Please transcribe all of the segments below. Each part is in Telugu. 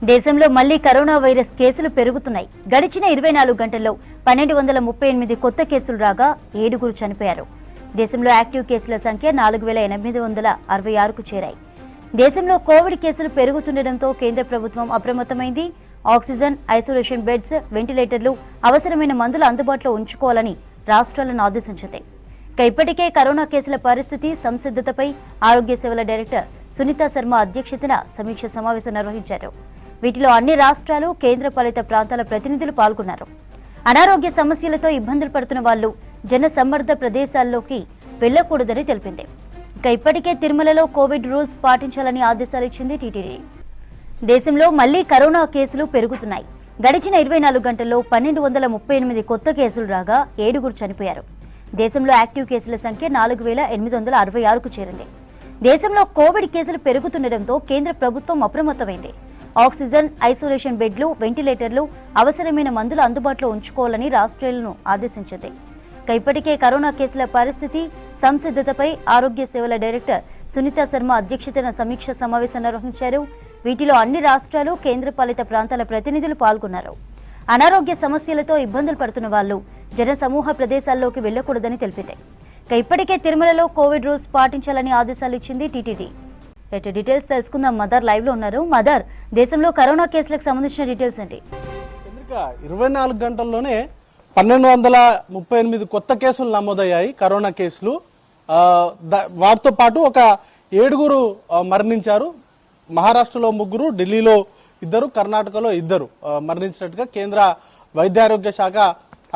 దేశంలో మళ్లీ కరోనా వైరస్ కేసులు పెరుగుతున్నాయి. గడిచిన 24 గంటల్లో 1238 కొత్త కేసులు రాగా 7గురు చనిపోయారు. దేశంలో యాక్టివ్ కేసుల సంఖ్య 4866కు చేరాయి. దేశంలో కోవిడ్ కేసులు పెరుగుతుండటంతో కేంద్ర ప్రభుత్వం అప్రమత్తమైంది. ఆక్సిజన్, ఐసోలేషన్ బెడ్స్, వెంటిలేటర్లు, అవసరమైన మందులు అందుబాటులో ఉంచుకోవాలని రాష్ట్రాలను ఆదేశించింది. ఇప్పటికే కరోనా కేసుల పరిస్థితి, సంసిద్ధతపై ఆరోగ్య సేవల డైరెక్టర్ సునీతా శర్మ అధ్యక్షతన సమీక్ష సమావేశం నిర్వహించారు. వీటిలో అన్ని రాష్ట్రాలు, కేంద్రపాలిత ప్రాంతాల ప్రతినిధులు పాల్గొన్నారు. అనారోగ్య సమస్యలతో ఇబ్బందులు పడుతున్న వాళ్లు జన సమ్మర్ద ప్రదేశాల్లోకి వెళ్లకూడదని తెలిపింది. ఇప్పటికే తిరుమలలో కోవిడ్ రూల్స్ పాటించాలని ఆదేశాలు ఇచ్చింది టీటీడీ. దేశంలో మళ్లీ కరోనా కేసులు పెరుగుతున్నాయి. గడిచిన 24 గంటల్లో 1238 కొత్త కేసులు రాగా 7గురు చనిపోయారు. దేశంలో యాక్టివ్ కేసుల సంఖ్య 4866కు చేరింది. దేశంలో కోవిడ్ కేసులు పెరుగుతుండటంతో కేంద్ర ప్రభుత్వం అప్రమత్తమైంది. ఆక్సిజన్, ఐసోలేషన్ బెడ్లు, వెంటిలేటర్లు, అవసరమైన మందులు అందుబాటులో ఉంచుకోవాలని రాష్ట్రాలను ఆదేశించింది. ఇప్పటికే కరోనా కేసుల పరిస్థితి, సంసిద్ధతపై ఆరోగ్య సేవల డైరెక్టర్ సునీతా శర్మ అధ్యక్షతన సమీక్ష సమావేశం నిర్వహించారు. వీటిలో అన్ని రాష్ట్రాలు, కేంద్రపాలిత ప్రాంతాల ప్రతినిధులు పాల్గొన్నారు. అనారోగ్య సమస్యలతో ఇబ్బందులు పడుతున్న వాళ్లు జన సమూహ ప్రదేశాల్లోకి వెళ్లకూడదని తెలిపింది. ఇప్పటికే తిరుమలలో కోవిడ్ రూల్స్ పాటించాలని ఆదేశాలు ఇచ్చింది టీటీడీ. డీటెయిల్స్ తెలుసుకుందాం. మదర్ లైవ్ లో ఉన్నారు. మదర్, దేశంలో కరోనా కేసులకు సంబంధించిన డీటెయిల్స్ ఏంటి? 24 గంటల్లోనే 1238 కొత్త కేసులు నమోదయ్యాయి. కరోనా కేసులు. వాటితో పాటు ఒక 7గురు మరణించారు. మహారాష్ట్రలో 3, ఢిల్లీలో 2, కర్ణాటకలో 2 మరణించినట్టుగా కేంద్ర వైద్యారోగ్య శాఖ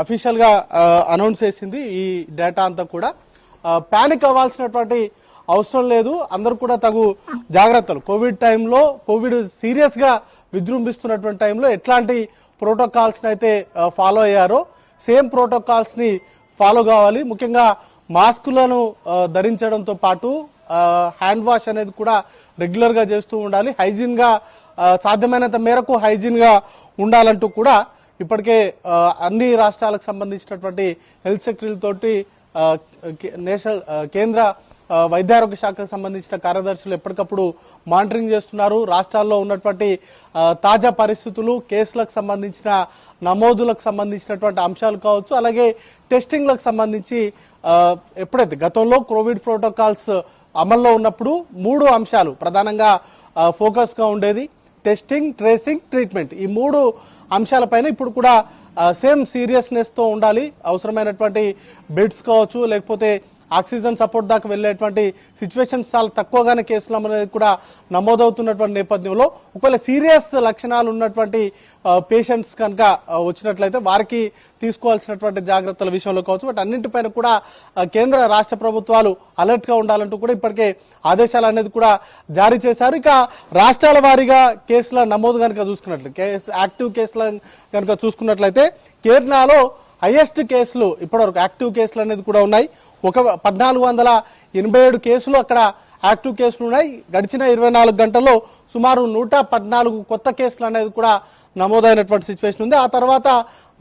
అఫీషియల్ గా అనౌన్స్ చేసింది. ఈ డేటా అంతా కూడా పానిక్ అవ్వాల్సినటువంటి అవసరం లేదు. అందరూ కూడా తగు జాగ్రత్తలు, కోవిడ్ టైంలో, కోవిడ్ సీరియస్ గా విజృంభిస్తున్నటువంటి టైంలో ఎట్లాంటి ప్రోటోకాల్స్ అయితే ఫాలో అయ్యారో సేమ్ ప్రోటోకాల్స్ ని ఫాలో కావాలి. ముఖ్యంగా మాస్కులను ధరించడంతో పాటు హ్యాండ్ వాష్ అనేది కూడా రెగ్యులర్ గా చేస్తూ ఉండాలి. హైజీన్ గా, సాధ్యమైనంత మేరకు హైజీన్ గా ఉండాలంటూ కూడా ఇప్పటికే అన్ని రాష్ట్రాలకు సంబంధించినటువంటి హెల్త్ సెక్రటరీ తోటి నేషనల్ కేంద్ర వైద్యారోగ్య శాఖకు సంబంధించిన కార్యదర్శులు ఎప్పటికప్పుడు మానిటరింగ్ చేస్తున్నారు. రాష్ట్రాల్లో ఉన్నటువంటి తాజా పరిస్థితులు, కేసులకు సంబంధించిన నమోదులకు సంబంధించినటువంటి అంశాలు కావచ్చు, అలాగే టెస్టింగ్లకు సంబంధించి ఎప్పుడైతే గతంలో కోవిడ్ ప్రోటోకాల్స్ అమల్లో ఉన్నప్పుడు 3 అంశాలు ప్రధానంగా ఫోకస్ గా ఉండేది: టెస్టింగ్, ట్రేసింగ్, ట్రీట్మెంట్. ఈ 3 అంశాలపైన ఇప్పుడు కూడా సేమ్ సీరియస్నెస్ తో ఉండాలి. అవసరమైనటువంటి బెడ్స్ కావచ్చు, లేకపోతే ఆక్సిజన్ సపోర్ట్ దాకా వెళ్లేటువంటి సిచ్యువేషన్స్ చాలా తక్కువగానే కేసులు అనేది కూడా నమోదవుతున్నటువంటి నేపథ్యంలో ఒకవేళ సీరియస్ లక్షణాలు ఉన్నటువంటి పేషెంట్స్ కనుక వచ్చినట్లయితే వారికి తీసుకోవాల్సినటువంటి జాగ్రత్తల విషయంలో కావచ్చు, వాటి అన్నింటిపైన కూడా కేంద్ర రాష్ట్ర ప్రభుత్వాలు అలర్ట్ గా ఉండాలంటూ కూడా ఇప్పటికే ఆదేశాలు అనేది కూడా జారీ చేశారు. ఇక రాష్ట్రాల వారీగా కేసుల నమోదు కనుక చూసుకున్నట్లయితే, యాక్టివ్ కేసుల కనుక చూసుకున్నట్లయితే కేరళలో హైయెస్ట్ కేసులు ఇప్పటివరకు యాక్టివ్ కేసులు అనేది కూడా ఉన్నాయి. 1487 కేసులు అక్కడ యాక్టివ్ కేసులు ఉన్నాయి. గడిచిన 24 గంటల్లో సుమారు 114 కొత్త కేసులు అనేది కూడా నమోదైనటువంటి సిచ్యువేషన్ ఉంది. ఆ తర్వాత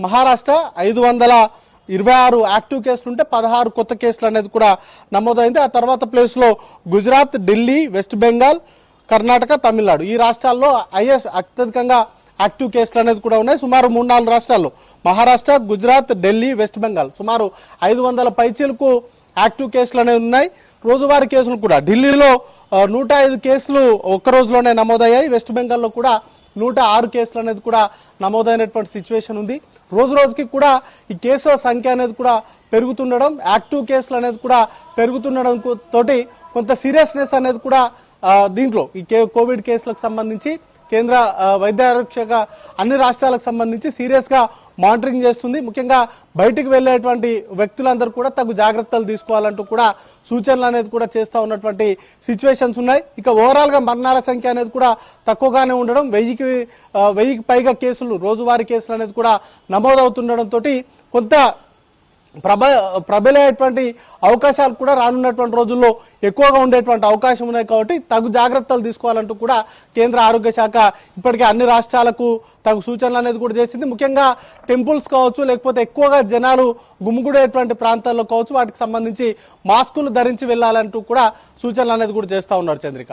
మహారాష్ట్ర 526 యాక్టివ్ కేసులు ఉంటే 16 కొత్త కేసులు అనేది కూడా నమోదైంది. ఆ తర్వాత ప్లేస్ లో గుజరాత్, ఢిల్లీ, వెస్ట్ బెంగాల్, కర్ణాటక, తమిళనాడు, ఈ రాష్ట్రాల్లో అత్యధికంగా యాక్టివ్ కేసులు అనేది కూడా ఉన్నాయి. సుమారు 3-4 రాష్ట్రాల్లో మహారాష్ట్ర, గుజరాత్, ఢిల్లీ, వెస్ట్ బెంగాల్ సుమారు 500 పైచీలకు యాక్టివ్ కేసులు అనేవి ఉన్నాయి. రోజువారీ కేసులు కూడా ఢిల్లీలో 105 కేసులు ఒక్క రోజులోనే నమోదయ్యాయి. వెస్ట్ బెంగాల్లో కూడా 106 కేసులు అనేది కూడా నమోదైనటువంటి సిచ్యువేషన్ ఉంది. రోజు రోజుకి కూడా ఈ కేసుల సంఖ్య అనేది కూడా పెరుగుతుండడం, యాక్టివ్ కేసులు అనేది కూడా పెరుగుతుండడం తోటి కొంత సీరియస్నెస్ అనేది కూడా దీంట్లో ఈ కోవిడ్ కేసులకు సంబంధించి కేంద్ర వైద్యారోగ్య శాఖ అన్ని రాష్ట్రాలకు సంబంధించి సీరియస్ గా మానిటరింగ్ చేస్తుంది. ముఖ్యంగా బయటికి వెళ్లేటువంటి వ్యక్తులందరూ కూడా తగు జాగ్రత్తలు తీసుకోవాలంటూ కూడా సూచనలు అనేది కూడా చేస్తూ ఉన్నటువంటి సిచ్యువేషన్స్ ఉన్నాయి. ఇక ఓవరాల్ గా మరణాల సంఖ్య అనేది కూడా తక్కువగానే ఉండడం, 1000కి పైగా కేసులు, రోజువారీ కేసులు అనేది కూడా నమోదవుతుండడం తోటి కొంత ప్రబలయ్యేటువంటి అవకాశాలు కూడా రానున్నటువంటి రోజుల్లో ఎక్కువగా ఉండేటువంటి అవకాశం ఉన్నాయి. కాబట్టి తగు జాగ్రత్తలు తీసుకోవాలంటూ కూడా కేంద్ర ఆరోగ్య శాఖ ఇప్పటికే అన్ని రాష్ట్రాలకు తగు సూచనలు అనేది కూడా చేసింది. ముఖ్యంగా టెంపుల్స్ కావచ్చు, లేకపోతే ఎక్కువగా జనాలు గుమిగూడేటువంటి ప్రాంతాల్లో కావచ్చు, వాటికి సంబంధించి మాస్కులు ధరించి వెళ్లాలంటూ కూడా సూచనలు అనేది కూడా చేస్తా ఉన్నారు. చంద్రిక.